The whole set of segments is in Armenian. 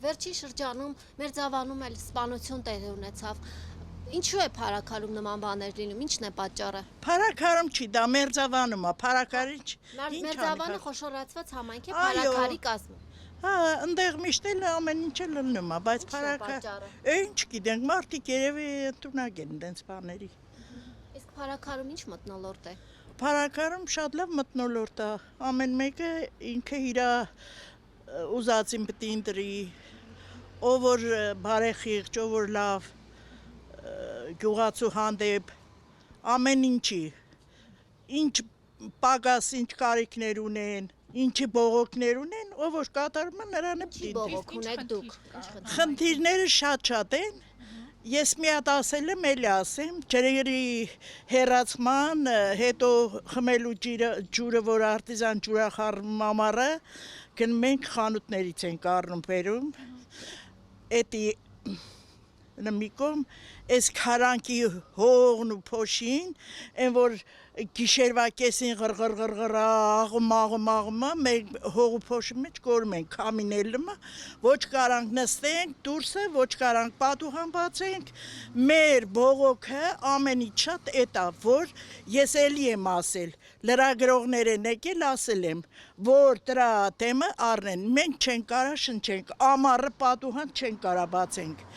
Վերջին շրջանում Մերձավանում էլ սպանություն տեղի ունեցավ։ Ինչու է փարաքարում նման բաներ լինում, ինչն է պատճառը։ Փարաքարում չի, դա Մերձավանում է, փարաքարիչ։ Մերձավանը խոշորացված համայնք է փարաքարի կազմում։ Հա, ընդեղ միշտ էլ ամեն ինչ էլ լնում է, բայց փարաքար։ Ինչ գիտենք, մարդիկ երևի ընդունակ են դենց բաների։ Իսկ փարաքարում ինչ մթնոլորտ է։ Փարաքարում շատ լավ մթնոլորտ է, ամեն մեկը ինքը իր ուզածին պետք է ընտրի, ով որ բարեխիղճ, ով որ լավ գյուղացու հանդեպ ամեն ինչի, ինչ պակաս, ինչ կարիքներ ունեն, ինչի բողոքներ ունեն, ով որ կատարում է նրան է Չի բողոք ունեք դուք։ Խնդիրները շատ են, ես մի հատ ասել եմ, էլի ասեմ, ջրերի հեռացման, հետո խմելու ջուրը, որ արտիզան ջուրախառնում ամառը, մենք խանութներից ենք առնում բերում, էդի նմիկում, այս քարանքի հողն ու փոշին, են որ գիշերվա կեսին աղում, մենք հող ու փոշի մեջ կորում ենք, կամինել ոչ կարանք նստենք, դուրսը, ոչ կարանք պատուհան բացենք, մեր բողոքը ամենից շատ էտա, որ ես էլի եմ ասել, լրագրողներ են եկել ասել եմ, որ դրա թեմը առնեն, մենք չենք կարա շնչենք, ամառը պատուհան չենք կարա բացենք,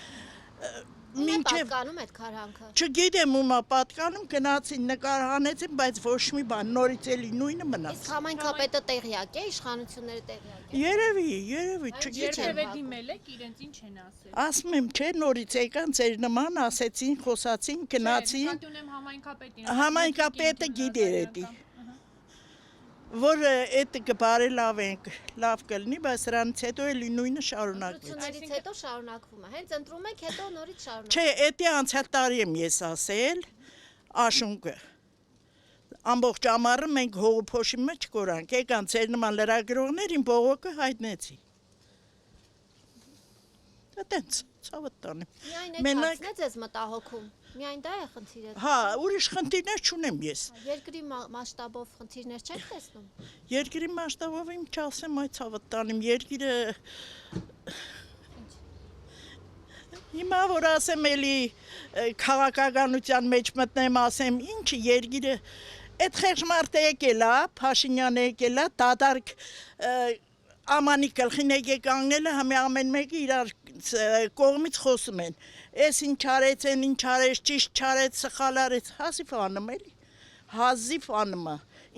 Ում է պատկանում այդ քարանքը։ Չգիտեմ ում է պատկանում, գնացին նկարահանեցին, բայց ոչ մի բան, նորից էլի նույնը մնաց։ Իսկ համայնքապետը տեղյակ է, իշխանությունները տեղյակ են։ Երևի, չգիտեմ։ Երբևէ դիմել եք, իրենց ինչ են ասել։ Ասում եմ, չէ, նորից եկան ձեր նման, ասեցին, խոսացին, գնացին։ Պատունեմ համայնքապետին։ Համայնքապետը գիտեր էդի։ Որ այդ կբարելավենք, լավ կլինի, բայց սրանից հետո էլի նույնը շարունակվեց։ Ընտրություններից հետո շարունակվում է, հենց ընտրում եք, հետո նորից շարունակվում։ Չէ, էդի անցյալ տարի եմ ես ասել, աշունկը։ Ամբողջ ամառը մենք հողու փոշի մեջ կորանք, եկան ձեր նման լրագրողներ իմ բողոքը հայտնեցի։ Այդտենց, ցավը տանեմ։ Միայն այդ հարցն է ձեզ մտահոգում։ Միայն դա է խնդիրը։ Հա, ուրիշ խնդիրներ չունեմ ես։ Երկրի մասշտաբով խնդիրներ չեք տեսնում։ Երկրի մասշտաբով իմ չասեմ, այ ցավը տանեմ, երկիրը Հիմա որ ասեմ էլի քաղաքականության մեջ մտնեմ, ասեմ, ինչը երկիրը այդ խեղճ մարդը եկել է, Փաշինյանը եկել է, դատարկ ամանի գլխին եկեք անգնելը համի ամեն մեկը իրար կողմից խոսում են, ես ինչ արեց են, ինչ արեց, ճիշտ չարեց, սխալ արեց, հազիվ անում էլի, հազիվ անում է,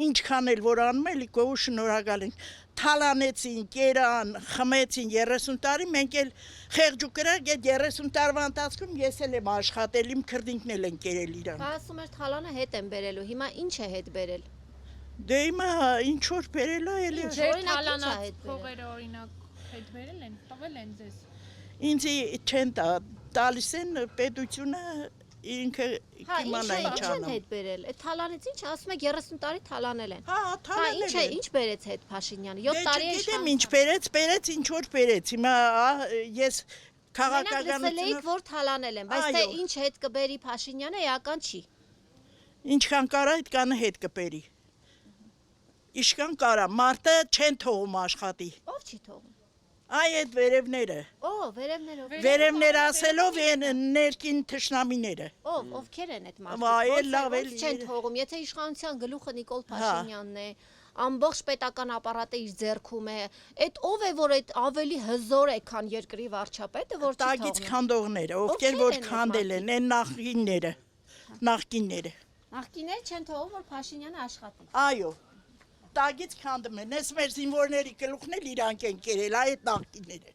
ինչքան էլ որ անում էլի, գովու շնորհակալ ենք, թալանեցին, կերան, խմեցին 30 տարի, մենք էլ խեղճ ու կրակ այդ 30 տարվա ընթացքում ես էլ եմ աշխատել, իմ քրդինքն էլ են կերել իրան։ Բա ասում էր թալանը հետ են բերելու, հիմա ինչ է հետ բերել։ Դե հիմա ինչ որ բերել է էլի։ Ձեր թալանած փողերը օրինակ հետ բերել են, տվել են ձեզ։ Ինձ չեն տալիս են պետությունը ինքը կիմանա ինչ Ինչ են հետ բերել։ Այդ թալանից ինչ ասում եք 30 տարի թալանել են։ Հա, թալանել են։ Ինչ բերեց հետ Փաշինյանը։ 7 տարի է իշխանություն։ Ինչ բերեց, ինչ որ բերեց։ Հիմա ես քաղաքականություն լսել էիք, որ թալանել են, բայց թե ինչ հետ կբերի Փաշինյանը, էական չի։ Ինչքան կարա, այդքանը հետ կբերի։ Իշքան կարա, մարդը չեն թողում աշխատի։ Ով չի թողում։ Այ այդ վերևները։ Վերևներով։ Վերևներ ասելով են ներքին թշնամիները։ Ովքեր են այդ մարդիկ։ Չեն թողում, եթե իշխանության գլուխը Նիկոլ Փաշինյանն է, ամբողջ պետական ապարատը իր ձեռքում է, այդ ով է, որ այդ ավելի հզոր է, քան երկրի վարչապետը, որ չի թողնում։ Տագից քանդողները, ովքեր որ քանդել են, այն նախկինները։ Նախկինները չեն թողում, որ Փաշինյանը աշխատի։ Այո։ Տագից քանդում են, ես մեր զինվորների գլուխն էլ իրանք են կերել, այդ նախկինները։